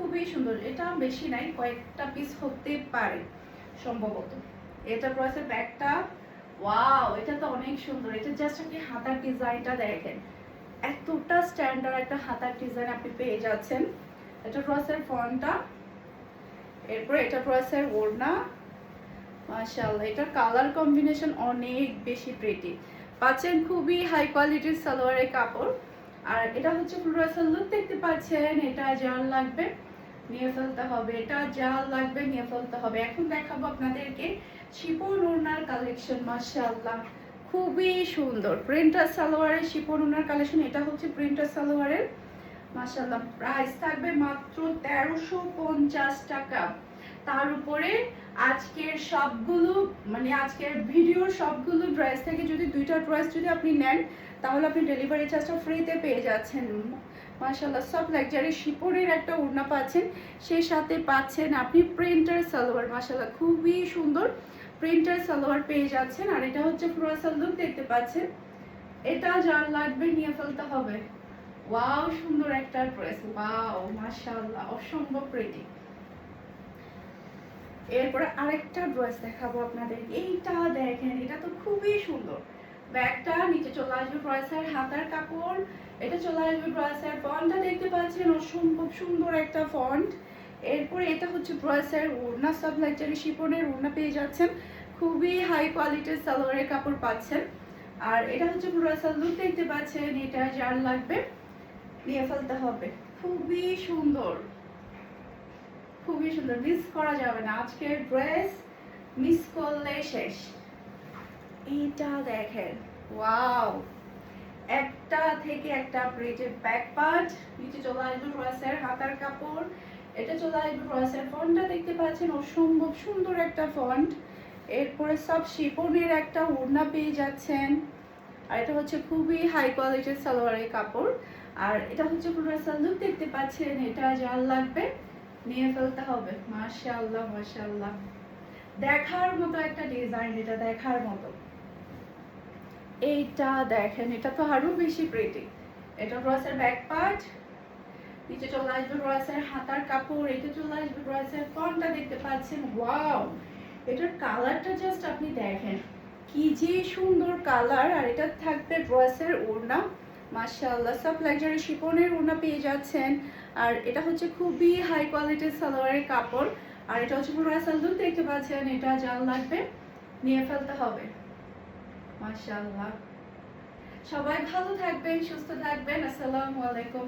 খুবই সুন্দর, এটা বেশি নাই, কয়েকটা পিস হতে পারে সম্ভবত। এটা প্রাইসের ব্যাগটা, ওয়াও এটা তো অনেক সুন্দর। এটা জাস্ট আপনি হাতার ডিজাইনটা দেখেন, এতটা স্ট্যান্ডার্ড একটা হাতার ডিজাইন আপনি পেয়ে যাচ্ছেন। এটা প্রাইসের ফন্টটা, এরপরে এটা প্রাইসের ওড়না। মাশাআল্লাহ, এটা কালার কম্বিনেশন অনেক বেশি প্রিটি পাচ্ছেন, খুবই হাই কোয়ালিটির সালোয়ারের কাপড়। আর এটা হচ্ছে প্রাইসের লুক দেখতে পাচ্ছেন। এটা জাল লাগবে নিয়ে ফেলতে হবে, এটা জাল লাগবে নিয়ে ফেলতে হবে। এখন দেখাবো আপনাদেরকে শিপন ওড়নার কালেকশন। মাশাআল্লাহ, খুবই সুন্দর প্রিন্টার সালোয়ারের শিপন ওড়নার কালেকশন। এটা হচ্ছে প্রিন্টার সালোয়ারের। মাশাআল্লাহ, প্রাইস থাকবে মাত্র 1350 টাকা। তার উপরে আজকের সবগুলো মানে আজকের ভিডিওর সবগুলো ড্রেস থেকে যদি দুইটা ড্রেস যদি আপনি নেন তাহলে আপনি ডেলিভারি চার্জটা ফ্রিতে পেয়ে যাচ্ছেন। মাশাআল্লাহ, সব লাক্সারি শিপনের একটা ওড়না পাচ্ছেন, সেই সাথে পাচ্ছেন আপনি প্রিন্টার সালোয়ার। মাশাআল্লাহ, খুবই সুন্দর প্রিন্টার সালোয়ার পেয়ে যাচ্ছেন। আর এটা হচ্ছে ফ্রোসাল লুক দেখতে পাচ্ছেন। এটা যার লাগবে নিয়ে ফেলতে হবে। ওয়াও, সুন্দর একটা ড্রেস, ওয়াও মাশাআল্লাহ, অসম্ভব প্রিটি। এরপরে আরেকটা ড্রেস দেখাবো আপনাদের, এইটা দেখেন, এটা তো খুবই সুন্দর। ব্যাগটা নিচে চলে আসবে ড্রেসের হাতার কাপড়, এটা চলে আসবে ড্রেসের ফন্টটা দেখতে পাচ্ছেন, অসম্ভব সুন্দর একটা ফন্ট। এরপরে এটা হচ্ছে ড্রেসের ওড়না, সব লাক্সারি শিফনের ওড়না পেয়ে যাচ্ছেন, খুবই হাই কোয়ালিটির সালোয়ারের কাপড় পাচ্ছেন। আর এটা হচ্ছে ড্রেসের লুক দেখতে পাচ্ছেন। এটা যার লাগবে নিয়ে ফেলতে হবে, খুবই সুন্দর, খুবই সুন্দর, মিস করা যাবে না। আজকের ড্রেস মিস করলে শেষ। এইটা দেখেন, ওয়াও, একটা থেকে একটা প্রিন্টেড ব্যাক পার্ট, নিচে চলে আসবে ড্রেসের হাতার কাপড়, এটা চলে আসবে ড্রেসের ফন্টটা দেখতে পাচ্ছেন, অসম্ভব সুন্দর একটা ফন্ট। এরপরে সব শিপনের একটা ওড়না পেয়ে যাচ্ছেন। আর এটা হচ্ছে খুবই হাই কোয়ালিটির সালোয়ারের কাপড়। আর এটা হচ্ছে ড্রেসের লুক দেখতে পাচ্ছেন। এটা যার লাগবে নিয়ে ফেলতে হবে। মাশাআল্লাহ মাশাআল্লাহ, দেখার মতো একটা ডিজাইন, এটা দেখার মতো। এইটা দেখেন, এটা তো আরো বেশি প্রিটি। এটা ড্রেসের ব্যাক পার্ট, নিচে চলে আসবে ড্রেসের হাতার কাপড়, এটা চলে আসবে ড্রেসের ফন্টটা দেখতে পাচ্ছেন। ওয়াও, এটার কালারটা জাস্ট আপনি দেখেন, কি যে সুন্দর কালার। আর এটা থাকবে ড্রেসের ওড়না। মাশাআল্লাহ, সব লাক্সারি শিফনের ওড়না পেয়ে যাচ্ছেন। আর এটা হচ্ছে খুবই হাই কোয়ালিটির সালোয়ারের কাপড়। আর এটা হচ্ছে পুরো লুক দেখতে পাচ্ছেন। এটা জাল লাগবে নিয়ে ফেলতে হবে। মাশাআল্লাহ, সবাই ভালো থাকবেন, সুস্থ থাকবেন। আসসালামু আলাইকুম।